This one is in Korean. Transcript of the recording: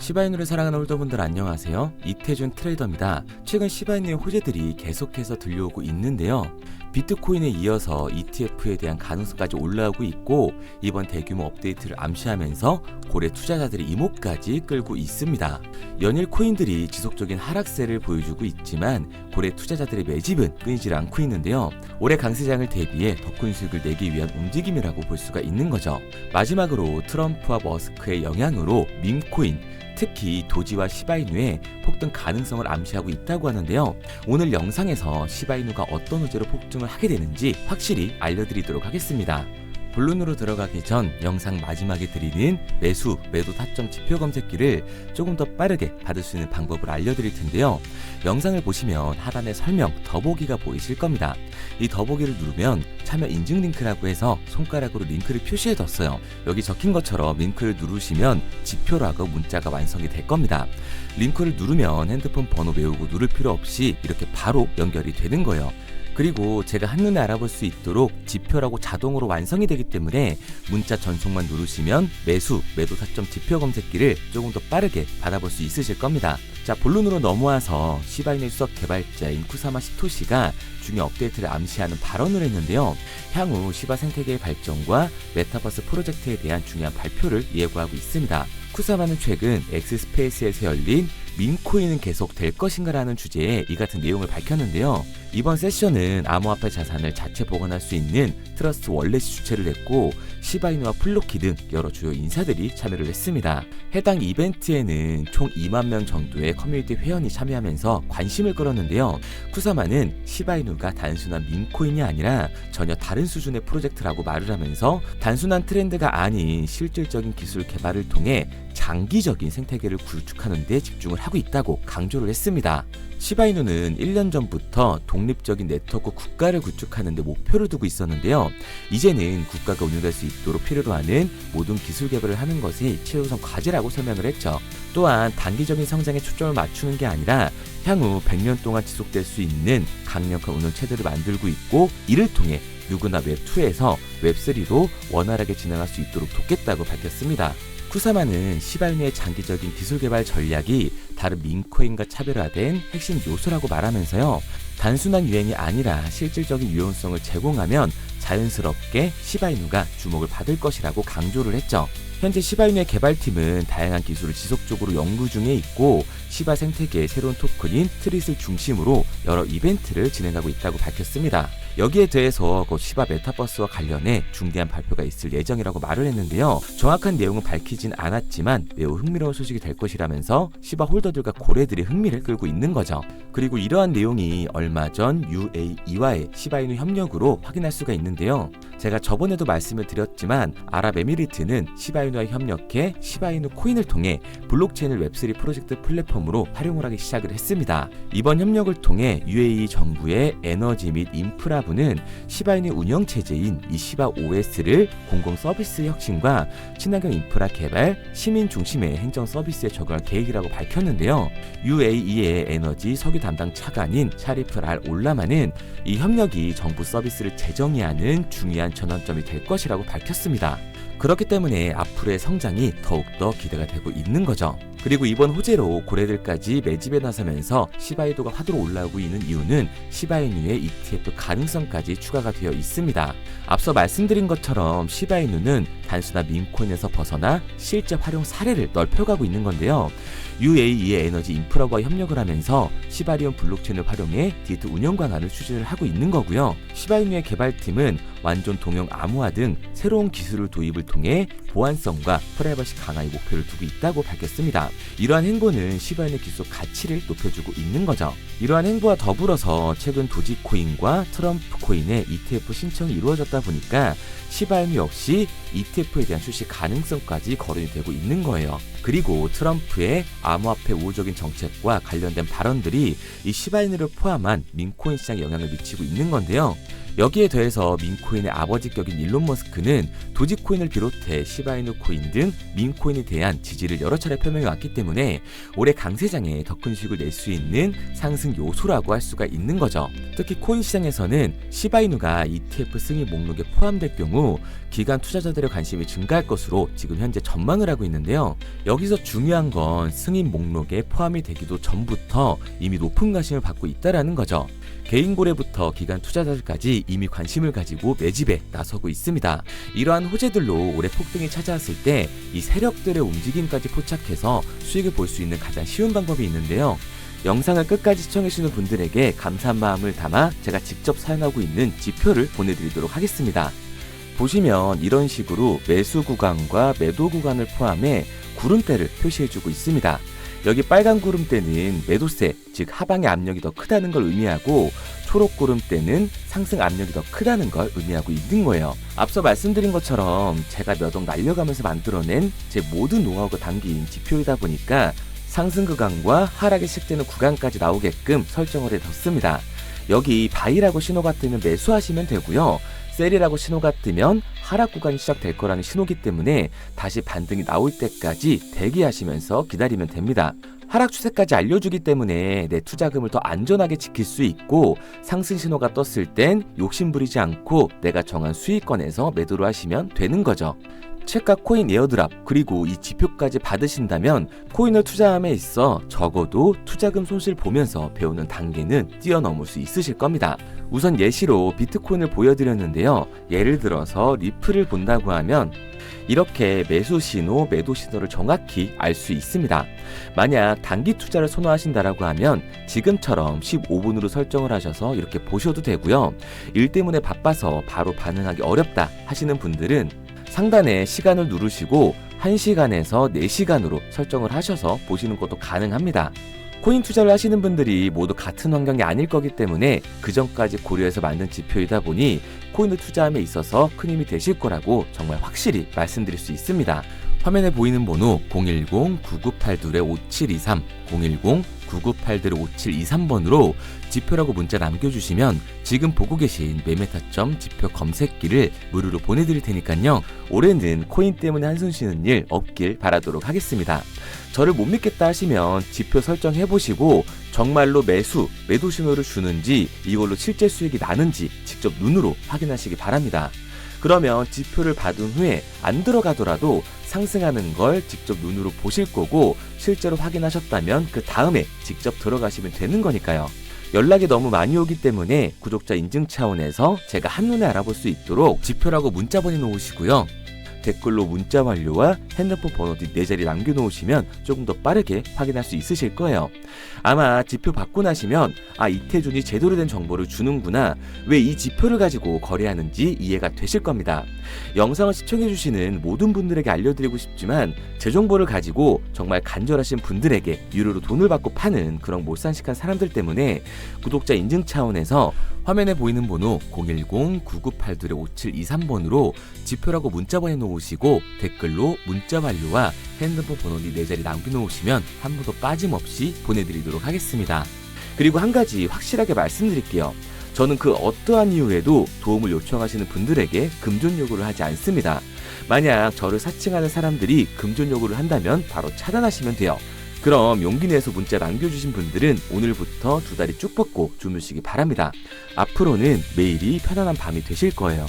시바이누를 사랑하는 홀더분들 안녕하세요. 이태준 트레이더입니다. 최근 시바이누의 호재들이 계속해서 들려오고 있는데요. 비트코인에 이어서 ETF에 대한 가능성까지 올라오고 있고 이번 대규모 업데이트를 암시하면서 고래 투자자들의 이목까지 끌고 있습니다. 연일 코인들이 지속적인 하락세를 보여주고 있지만 고래 투자자들의 매집은 끊이질 않고 있는데요. 올해 강세장을 대비해 더 큰 수익을 내기 위한 움직임이라고 볼 수가 있는 거죠. 마지막으로 트럼프와 머스크의 영향으로 밈코인, 특히 도지와 시바이누의 폭등 가능성을 암시하고 있다고 하는데요. 오늘 영상에서 시바이누가 어떤 호재로 폭등을 하게 되는지 확실히 알려드리도록 하겠습니다. 본론으로 들어가기 전 영상 마지막에 드리는 매수, 매도 타점 지표 검색기를 조금 더 빠르게 받을 수 있는 방법을 알려드릴 텐데요. 영상을 보시면 하단에 설명, 더보기가 보이실 겁니다. 이 더보기를 누르면 참여 인증 링크라고 해서 손가락으로 링크를 표시해뒀어요. 여기 적힌 것처럼 링크를 누르시면 지표라고 문자가 완성이 될 겁니다. 링크를 누르면 핸드폰 번호 외우고 누를 필요 없이 이렇게 바로 연결이 되는 거예요. 그리고 제가 한눈에 알아볼 수 있도록 지표라고 자동으로 완성이 되기 때문에 문자 전송만 누르시면 매수, 매도 타점 지표 검색기를 조금 더 빠르게 받아볼 수 있으실 겁니다. 자, 본론으로 넘어와서 시바이누의 수석 개발자인 쿠사마 시토시가 중요 업데이트를 암시하는 발언을 했는데요. 향후 시바 생태계의 발전과 메타버스 프로젝트에 대한 중요한 발표를 예고하고 있습니다. 쿠사마는 최근 엑스스페이스에서 열린 밈코인은 계속 될 것인가 라는 주제에 이 같은 내용을 밝혔는데요. 이번 세션은 암호화폐 자산을 자체 보관할 수 있는 트러스트 월렛이 주최를 했고 시바이누와 플로키 등 여러 주요 인사들이 참여를 했습니다. 해당 이벤트에는 총 2만 명 정도의 커뮤니티 회원이 참여하면서 관심을 끌었는데요. 쿠사마는 시바이누가 단순한 밈코인이 아니라 전혀 다른 수준의 프로젝트라고 말을 하면서 단순한 트렌드가 아닌 실질적인 기술 개발을 통해 장기적인 생태계를 구축하는 데 집중을 하고 있다고 강조를 했습니다. 시바이누는 1년 전부터 독립적인 네트워크 국가를 구축하는 데 목표를 두고 있었는데요. 이제는 국가가 운영될 수 있도록 필요로 하는 모든 기술 개발을 하는 것이 최우선 과제라고 설명을 했죠. 또한 단기적인 성장에 초점을 맞추는 게 아니라 향후 100년 동안 지속될 수 있는 강력한 운영 체제를 만들고 있고 이를 통해 누구나 웹2에서 웹3로 원활하게 진행할 수 있도록 돕겠다고 밝혔습니다. 쿠사마는 시바이누의 장기적인 기술 개발 전략이 다른 밈코인과 차별화된 핵심 요소라고 말하면서요. 단순한 유행이 아니라 실질적인 유용성을 제공하면 자연스럽게 시바이누가 주목을 받을 것이라고 강조를 했죠. 현재 시바이누의 개발팀은 다양한 기술을 지속적으로 연구 중에 있고 시바 생태계의 새로운 토큰인 트릿을 중심으로 여러 이벤트를 진행하고 있다고 밝혔습니다. 여기에 대해서 곧 시바 메타버스와 관련해 중대한 발표가 있을 예정이라고 말을 했는데요. 정확한 내용은 밝히진 않았지만 매우 흥미로운 소식이 될 것이라면서 시바 홀더들과 고래들이 흥미를 끌고 있는 거죠. 그리고 이러한 내용이 얼마 전 UAE와의 시바이누 협력으로 확인할 수가 있는데요. 제가 저번에도 말씀을 드렸지만 아랍에미리트는 시바이누와 협력해 시바이누 코인을 통해 블록체인을 웹3 프로젝트 플랫폼으로 활용을 하기 시작을 했습니다. 이번 협력을 통해 UAE 정부의 에너지 및 인프라부는 시바이누 운영체제인 이 시바 OS를 공공 서비스 혁신과 친환경 인프라 개발, 시민 중심의 행정 서비스에 적용할 계획이라고 밝혔는데요. UAE의 에너지 석유 담당 차관인 샤리프 알 올라마는 이 협력이 정부 서비스를 재정의하는 중요한 전환점이 될 것이라고 밝혔습니다. 그렇기 때문에 앞으로의 성장이 더욱더 기대가 되고 있는 거죠. 그리고 이번 호재로 고래들까지 매집에 나서면서 시바이누가 화두로 올라오고 있는 이유는 시바이누의 ETF 가능성까지 추가가 되어 있습니다. 앞서 말씀드린 것처럼 시바이누는 단순한 밈코인에서 벗어나 실제 활용 사례를 넓혀가고 있는 건데요. UAE의 에너지 인프라와 협력을 하면서 시바리온 블록체인을 활용해 디트 운영 방안을 추진을 하고 있는 거고요. 시바이누의 개발팀은 완전 동형 암호화 등 새로운 기술을 도입을 통해 보안성과 프라이버시 강화의 목표를 두고 있다고 밝혔습니다. 이러한 행보는 시바이누 기술 가치를 높여주고 있는 거죠. 이러한 행보와 더불어서 최근 도지코인과 트럼프 코인의 ETF 신청이 이루어졌다 보니까 시바이누 역시 ETF에 대한 출시 가능성까지 거론이 되고 있는 거예요. 그리고 트럼프의 암호화폐 우호적인 정책과 관련된 발언들이 이 시바이누를 포함한 밈코인 시장에 영향을 미치고 있는 건데요. 여기에 더해서 밈코인의 아버지격인 일론 머스크는 도지코인을 비롯해 시바이누 코인 등 밈코인에 대한 지지를 여러 차례 표명해 왔기 때문에 올해 강세장에 더 큰 수익을 낼 수 있는 상승 요소라고 할 수가 있는 거죠. 특히 코인 시장에서는 시바이누가 ETF 승인 목록에 포함될 경우 기관 투자자들의 관심이 증가할 것으로 지금 현재 전망을 하고 있는데요. 여기서 중요한 건 승인 목록에 포함이 되기도 전부터 이미 높은 관심을 받고 있다는 거죠. 개인 고래부터 기관 투자자들까지 이미 관심을 가지고 매집에 나서고 있습니다. 이러한 호재들로 올해 폭등이 찾아왔을 때 이 세력들의 움직임까지 포착해서 수익을 볼 수 있는 가장 쉬운 방법이 있는데요. 영상을 끝까지 시청해주시는 분들에게 감사한 마음을 담아 제가 직접 사용하고 있는 지표를 보내드리도록 하겠습니다. 보시면 이런 식으로 매수 구간과 매도 구간을 포함해 구름대를 표시해주고 있습니다. 여기 빨간 구름대는 매도세, 즉 하방의 압력이 더 크다는 걸 의미하고 초록 구름대는 상승 압력이 더 크다는 걸 의미하고 있는 거예요. 앞서 말씀드린 것처럼 제가 몇 억 날려가면서 만들어낸 제 모든 노하우가 담긴 지표이다 보니까 상승 구간과 하락이 시작되는 구간까지 나오게끔 설정을 해뒀습니다. 여기 바이라고 신호가 뜨면 매수하시면 되고요. 셀이라고 신호가 뜨면 하락 구간이 시작될 거라는 신호기 때문에 다시 반등이 나올 때까지 대기하시면서 기다리면 됩니다. 하락 추세까지 알려주기 때문에 내 투자금을 더 안전하게 지킬 수 있고 상승 신호가 떴을 땐 욕심부리지 않고 내가 정한 수익권에서 매도를 하시면 되는 거죠. 책과 코인 에어드랍 그리고 이 지표까지 받으신다면 코인을 투자함에 있어 적어도 투자금 손실 보면서 배우는 단계는 뛰어넘을 수 있으실 겁니다. 우선 예시로 비트코인을 보여드렸는데요. 예를 들어서 리플을 본다고 하면 이렇게 매수 신호, 매도 신호를 정확히 알 수 있습니다. 만약 단기 투자를 선호하신다라고 하면 지금처럼 15분으로 설정을 하셔서 이렇게 보셔도 되고요. 일 때문에 바빠서 바로 반응하기 어렵다 하시는 분들은 상단에 시간을 누르시고 1시간에서 4시간으로 설정을 하셔서 보시는 것도 가능합니다. 코인 투자를 하시는 분들이 모두 같은 환경이 아닐 거기 때문에 그 전까지 고려해서 만든 지표이다 보니 코인을 투자함에 있어서 큰 힘이 되실 거라고 정말 확실히 말씀드릴 수 있습니다. 화면에 보이는 번호 010-9982-5723 010-9982-5723번으로 지표라고 문자 남겨주시면 지금 보고 계신 매매타점 지표 검색기를 무료로 보내드릴 테니까요. 올해는 코인 때문에 한숨 쉬는 일 없길 바라도록 하겠습니다. 저를 못 믿겠다 하시면 지표 설정해보시고 정말로 매수, 매도 신호를 주는지 이걸로 실제 수익이 나는지 직접 눈으로 확인하시기 바랍니다. 그러면 지표를 받은 후에 안 들어가더라도 상승하는 걸 직접 눈으로 보실 거고 실제로 확인하셨다면 그 다음에 직접 들어가시면 되는 거니까요. 연락이 너무 많이 오기 때문에 구독자 인증 차원에서 제가 한눈에 알아볼 수 있도록 지표라고 문자 보내놓으시고요. 댓글로 문자 완료와 핸드폰 번호 뒷 4자리 남겨놓으시면 조금 더 빠르게 확인할 수 있으실 거예요. 아마 지표 받고 나시면 이태준이 제대로 된 정보를 주는구나, 왜 이 지표를 가지고 거래하는지 이해가 되실 겁니다. 영상을 시청해주시는 모든 분들에게 알려드리고 싶지만 제 정보를 가지고 정말 간절하신 분들에게 유료로 돈을 받고 파는 그런 몰상식한 사람들 때문에 구독자 인증 차원에서 화면에 보이는 번호 010-9982-5723번으로 지표라고 문자 보내놓으시고 댓글로 문자 완료와 핸드폰 번호 4자리 남겨놓으시면 한 번도 빠짐없이 보내드리도록 하겠습니다. 그리고 한 가지 확실하게 말씀드릴게요. 저는 그 어떠한 이유에도 도움을 요청하시는 분들에게 금전 요구를 하지 않습니다. 만약 저를 사칭하는 사람들이 금전 요구를 한다면 바로 차단하시면 돼요. 그럼 용기 내서 문자 남겨주신 분들은 오늘부터 2다리 쭉 뻗고 주무시기 바랍니다. 앞으로는 매일이 편안한 밤이 되실 거예요.